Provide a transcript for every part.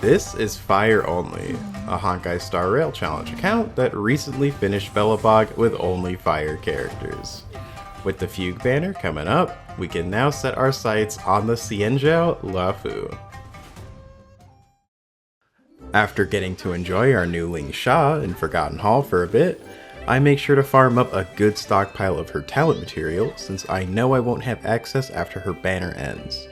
This is Fire Only, a Honkai Star Rail challenge account that recently finished Belobog with only fire characters. With the Fugue banner coming up, we can now set our sights on the Xianzhou Luofu. After getting to enjoy our new Ling Sha in Forgotten Hall for a bit, I make sure to farm up a good stockpile of her talent material since I know I won't have access after her banner ends.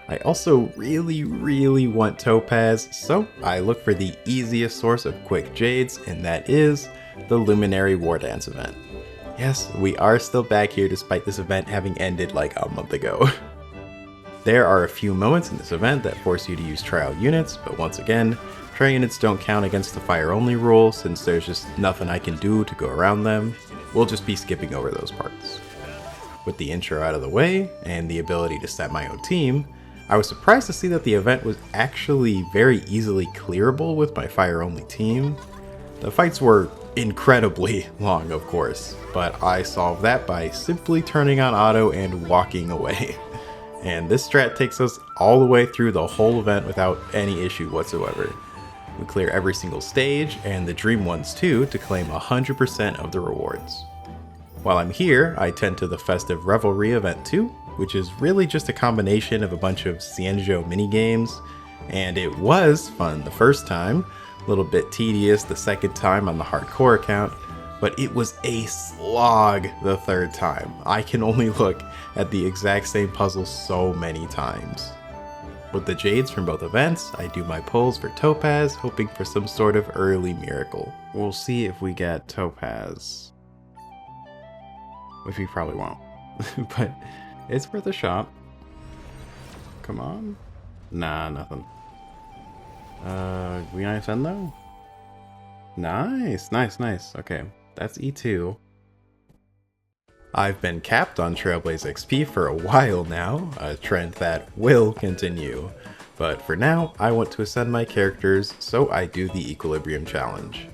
I also really want Topaz, so I look for the easiest source of quick jades, and that is the Luminary Wardance event. Yes, we are still back here despite this event having ended like a month ago. There are a few moments in this event that force you to use trial units, but once again, trial units don't count against the Fire Only rule since there's just nothing I can do to go around them. We'll just be skipping over those parts. With the intro out of the way, and the ability to set my own team, I was surprised to see that the event was actually very easily clearable with my Fire Only team. The fights were incredibly long, of course, but I solved that by simply turning on auto and walking away. And this strat takes us all the way through the whole event without any issue whatsoever. We clear every single stage, and the dream ones too, to claim 100% of the rewards. While I'm here, I tend to the Festive Revelry event too, which is really just a combination of a bunch of Xianzhou minigames, and it was fun the first time, a little bit tedious the second time on the hardcore account, but it was a slog the third time. I can only look at the exact same puzzle so many times. With the jades from both events, I do my pulls for Topaz, hoping for some sort of early miracle. We'll see if we get Topaz. Which we probably won't, but it's worth a shot. Come on. Nah, nothing. We nice end though? Nice. Okay, that's E2. I've been capped on Trailblaze XP for a while now, a trend that will continue. But for now, I want to ascend my characters, so I do the Equilibrium challenge.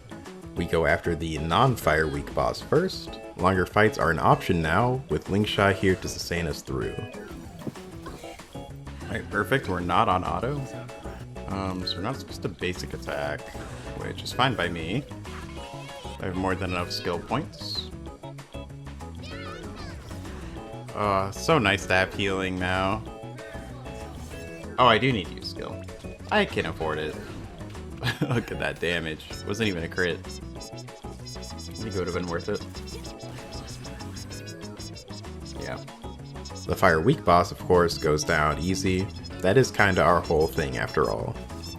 We go after the non-Fire Weak boss first. Longer fights are an option now, with Ling Sha here to sustain us through. Alright, perfect, we're not on auto. So we're not supposed to basic attack, which is fine by me. I have more than enough skill points. So nice to have healing now. Oh, I do need to use skill. I can afford it. Look at that damage. Wasn't even a crit. I think it would have been worth it. Yeah. The Fire Weak boss, of course, goes down easy. That is kinda our whole thing after all.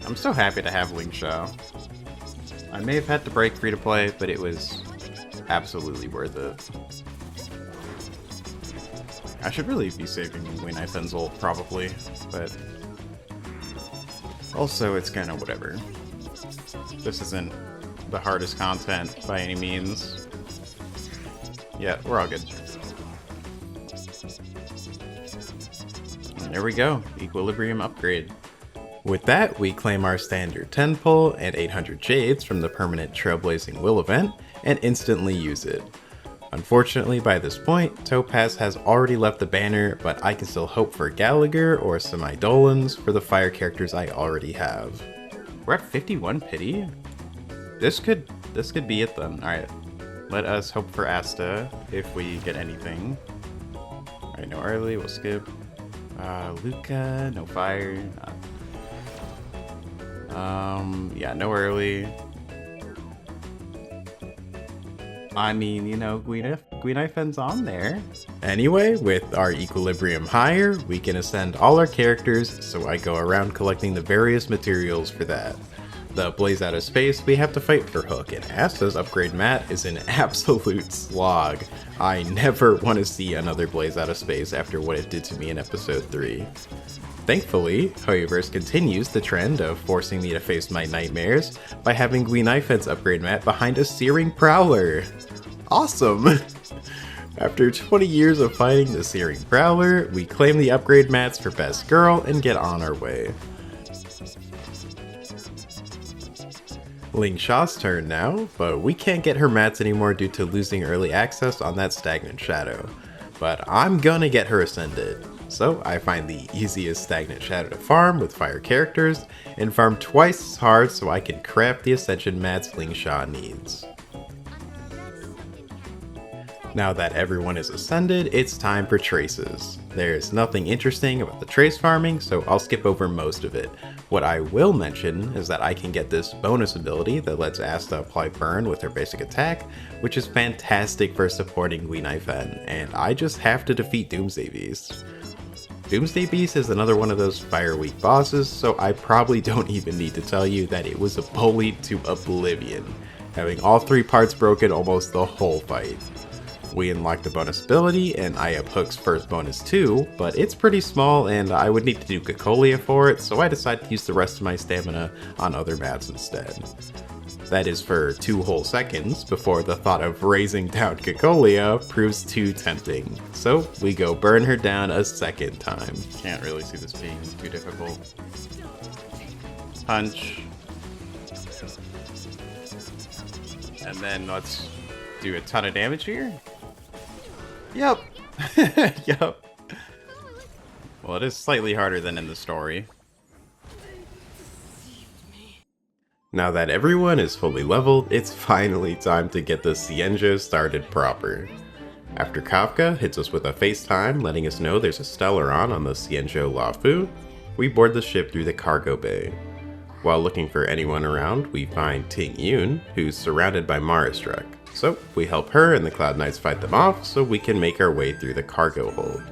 I'm so happy to have Ling Sha. I may have had to break free to play, but it was absolutely worth it. I should really be saving Wei Naifen's ult, probably, but also it's kinda whatever. This isn't the hardest content by any means. Yeah, we're all good. And there we go, Equilibrium upgrade. With that, we claim our standard 10 pull and 800 jades from the permanent Trailblazing Will event and instantly use it. Unfortunately, by this point, Topaz has already left the banner, but I can still hope for Gallagher or some Eidolons for the fire characters I already have. We're at 51 pity? This could be it then. Alright, let us hope for Asta if we get anything. Alright, no early, we'll skip. Luca, no fire. Yeah, no early. I mean, you know, Guinaifen's on there. Anyway, with our Equilibrium higher, we can ascend all our characters, so I go around collecting the various materials for that. The Blaze Out of Space, we have to fight for Hook, and Asta's upgrade mat is an absolute slog. I never want to see another Blaze Out of Space after what it did to me in episode 3. Thankfully, Hoyoverse continues the trend of forcing me to face my nightmares by having Guinaifen's upgrade mat behind a Searing Prowler. Awesome! After 20 years of fighting the Searing Prowler, we claim the upgrade mats for Best Girl and get on our way. Ling Sha's turn now, but we can't get her mats anymore due to losing early access on that Stagnant Shadow. But I'm gonna get her ascended. So I find the easiest stagnant shadow to farm with fire characters, and farm twice as hard so I can craft the ascension mats Ling Sha needs. Now that everyone is ascended, it's time for traces. There's nothing interesting about the trace farming, so I'll skip over most of it. What I will mention is that I can get this bonus ability that lets Asta apply burn with her basic attack, which is fantastic for supporting Guinai Fen, and I just have to defeat Doomsday Beast. Doomsday Beast is another one of those Fire Weak bosses, so I probably don't even need to tell you that it was bullied to oblivion, having all 3 parts broken almost the whole fight. We unlocked the bonus ability, and I have Hook's first bonus too, but it's pretty small and I would need to do Cacolia for it, so I decided to use the rest of my stamina on other mats instead. That is for 2 whole seconds before the thought of raising down Cacolia proves too tempting. So we go burn her down a second time. Can't really see this being too difficult. Punch. And then let's do a ton of damage here. Yep. Yep. Well, it is slightly harder than in the story. Now that everyone is fully leveled, it's finally time to get the Xianzhou started proper. After Kafka hits us with a FaceTime letting us know there's a Stellaron on the Xianzhou Luofu, we board the ship through the cargo bay. While looking for anyone around, we find Ting Yun, who's surrounded by Maristruck. So we help her and the Cloud Knights fight them off so we can make our way through the cargo hold.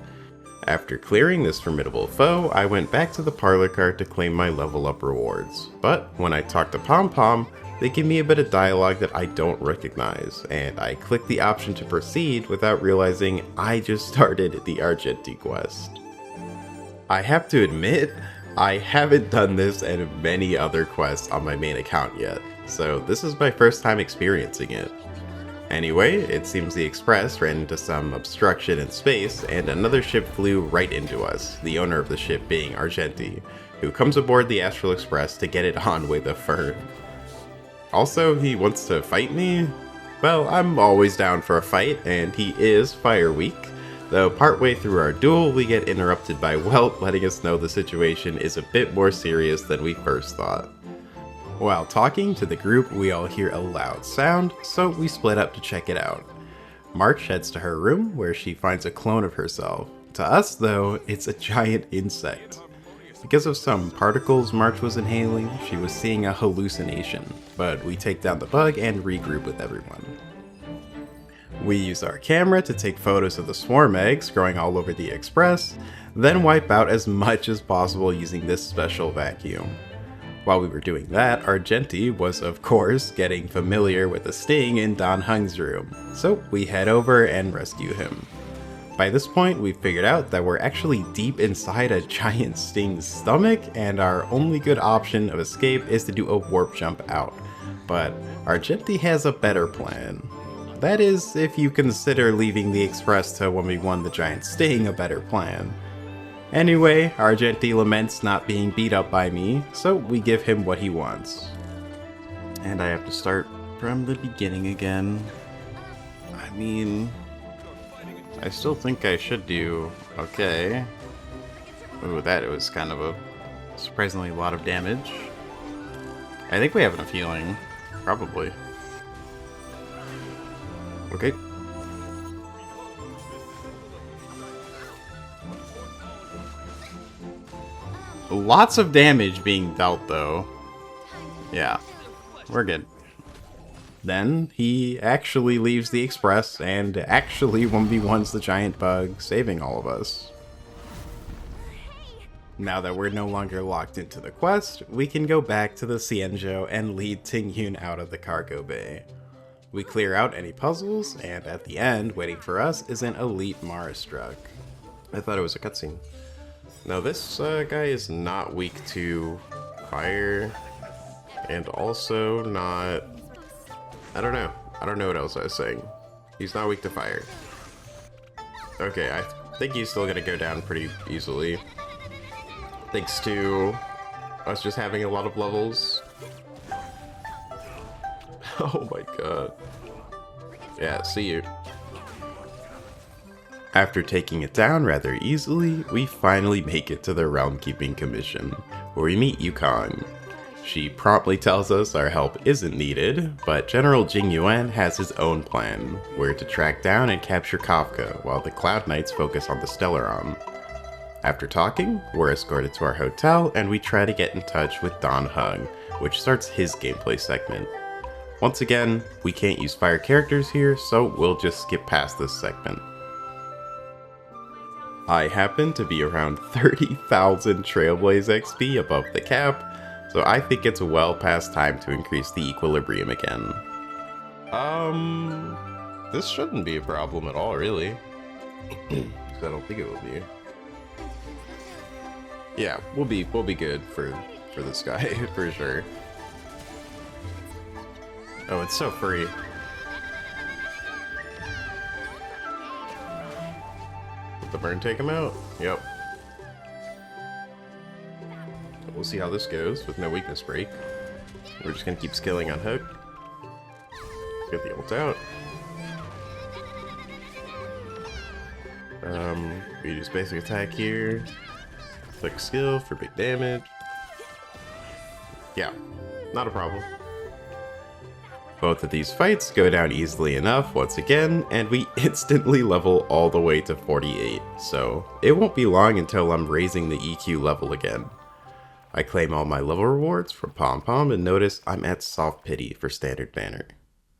After clearing this formidable foe, I went back to the parlor cart to claim my level up rewards. But when I talk to Pom Pom, they give me a bit of dialogue that I don't recognize, and I click the option to proceed without realizing I just started the Argenti quest. I have to admit, I haven't done this and many other quests on my main account yet, so this is my first time experiencing it. Anyway, it seems the Express ran into some obstruction in space, and another ship flew right into us, the owner of the ship being Argenti, who comes aboard the Astral Express to get it on with a Fern. Also, he wants to fight me? Well, I'm always down for a fight, and he is Fire Weak, though partway through our duel we get interrupted by Welt letting us know the situation is a bit more serious than we first thought. While talking to the group, we all hear a loud sound, so we split up to check it out. March heads to her room, where she finds a clone of herself. To us, though, it's a giant insect. Because of some particles March was inhaling, she was seeing a hallucination, but we take down the bug and regroup with everyone. We use our camera to take photos of the swarm eggs growing all over the Express, then wipe out as much as possible using this special vacuum. While we were doing that, Argenti was of course getting familiar with the sting in Dan Heng's room, so we head over and rescue him. By this point, we figured out that we're actually deep inside a giant sting's stomach, and our only good option of escape is to do a warp jump out. But Argenti has a better plan. That is, if you consider leaving the Express to 1v1 the giant sting a better plan. Anyway, Argenti laments not being beat up by me, so we give him what he wants. And I have to start from the beginning again. I mean, I still think I should do okay. Ooh, that was kind of a surprisingly lot of damage. I think we have enough healing. Probably. Okay. Lots of damage being dealt, though. Yeah, we're good. Then he actually leaves the Express and actually 1v1s the giant bug, saving all of us. Now that we're no longer locked into the quest, we can go back to the Xianzhou and lead Ting Yun out of the cargo bay. We clear out any puzzles, and at the end, waiting for us, is an elite Maristruck. I thought it was a cutscene. Now this guy is not weak to fire, and also not... I don't know what else I was saying. He's not weak to fire. Okay, I think he's still gonna go down pretty easily. Thanks to us just having a lot of levels. Oh my god. Yeah, see you. After taking it down rather easily, we finally make it to the Realm Keeping Commission, where we meet Yukong. She promptly tells us our help isn't needed, but General Jing Yuan has his own plan, where to track down and capture Kafka while the Cloud Knights focus on the Stellaron. After talking, we're escorted to our hotel and we try to get in touch with Don Hung, which starts his gameplay segment. Once again, we can't use fire characters here, so we'll just skip past this segment. I happen to be around 30,000 Trailblaze XP above the cap, so I think it's well past time to increase the equilibrium again. This shouldn't be a problem at all, really. I don't think it will be. Yeah, we'll be good for this guy for sure. Oh, it's so free. Let the burn take him out. Yep. We'll see how this goes with no weakness break. We're just gonna keep skilling on hook. Get the ult out. We use basic attack here. Click skill for big damage. Yeah, not a problem. Both of these fights go down easily enough once again, and we instantly level all the way to 48, so it won't be long until I'm raising the EQ level again. I claim all my level rewards from Pom Pom and notice I'm at Soft Pity for Standard Banner.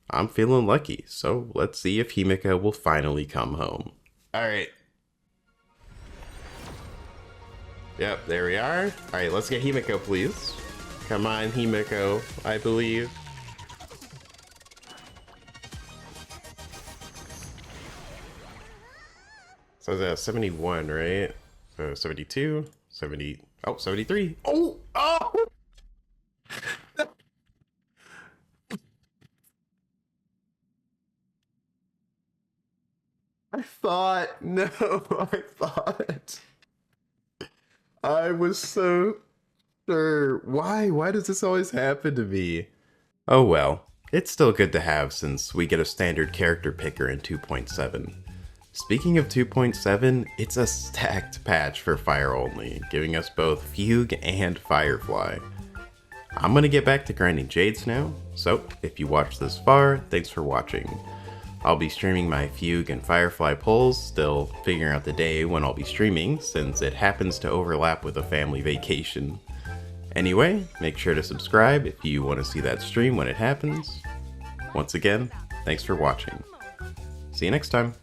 I'm feeling lucky, so let's see if Himeko will finally come home. Alright. Yep, there we are. Alright, let's get Himeko, please. Come on, Himeko, I believe. So that's 71, right? So 72, 70, oh, 73. Oh, oh! I was so sure. Why does this always happen to me? Oh well, it's still good to have since we get a standard character picker in 2.7. Speaking of 2.7, it's a stacked patch for Fire Only, giving us both Fugue and Firefly. I'm gonna get back to grinding Jades now, so if you watched this far, thanks for watching. I'll be streaming my Fugue and Firefly pulls, still figuring out the day when I'll be streaming, since it happens to overlap with a family vacation. Anyway, make sure to subscribe if you want to see that stream when it happens. Once again, thanks for watching. See you next time.